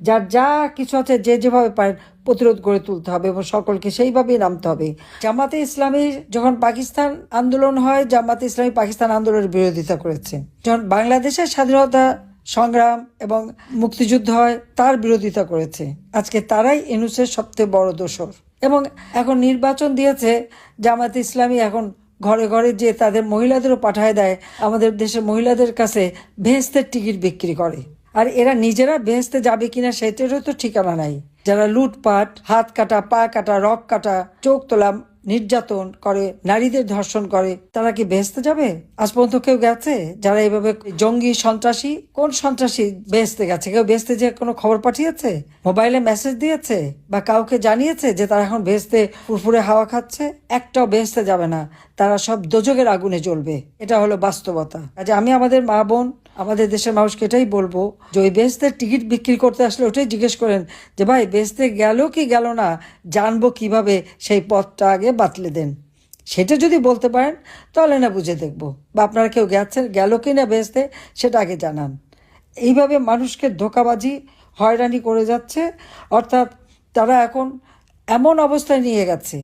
যার যা কিছু আছে যে যেভাবে পারেন প্রতিরোধ গড়ে তুলতে হবে এবং সকলকে সেইভাবেই নামতে হবে। জামাতে ইসলামী যখন পাকিস্তান আন্দোলন হয়, জামাতে ইসলামী পাকিস্তান আন্দোলনের বিরোধিতা করেছে। যখন বাংলাদেশের স্বাধীনতা সংগ্রাম এবং মুক্তিযুদ্ধ হয়, তার বিরোধিতা করেছে। আজকে তারাই ইউনূসের সবচেয়ে বড় দোসর। এবং এখন নির্বাচন দিয়েছে জামাতে ইসলামী, এখন ঘরে ঘরে যে তাদের মহিলাদেরও পাঠায় দেয়, আমাদের দেশের মহিলাদের কাছে বেহেশতের টিকিট বিক্রি করে। আর এরা নিজেরা বেহেশতে যাবে কিনা সেটারও তো ঠিকানা নাই। যারা লুটপাট, হাত কাটা, পা কাটা, রক কাটা, চোখ তোলা, নির্যাতন করে, নারীদের ধর্ষণ করে, তারা কি বেহেশতে যাবে? আজ পর্যন্ত কেউ গেছে? যারা এইভাবে জঙ্গি সন্ত্রাসী, কোন সন্ত্রাসী বেহেশতে গেছে? কেউ বেহেশতে যে কোনো খবর পাঠিয়েছে, মোবাইলে মেসেজ দিয়েছে, বা কাউকে জানিয়েছে যে তারা এখন বেহেশতে ফুরফুরে হাওয়া খাচ্ছে? একটাও বেহেশতে যাবে না, তারা সব দোজখের আগুনে জ্বলবে। এটা হলো বাস্তবতা। আজ আমি আমাদের মা বোন, আমাদের দেশের মানুষকে এটাই বলবো যে ওই বেহেশতের টিকিট বিক্রি করতে আসলে ওটাই জিজ্ঞেস করেন যে ভাই বেহেশতে গেল কি গেল না, জানবো কিভাবে, সেই পথটা আগে বাতলে দেন। সেটা যদি বলতে পারেন তাহলে না বুঝে দেখবো, বা আপনারা কেউ গেছেন, গেল কি না বেহেশতে সেটা আগে জানান। এইভাবে মানুষকে ধোঁকাবাজি, হয়রানি করে যাচ্ছে। অর্থাৎ তারা এখন এমন অবস্থায় নিয়ে গেছে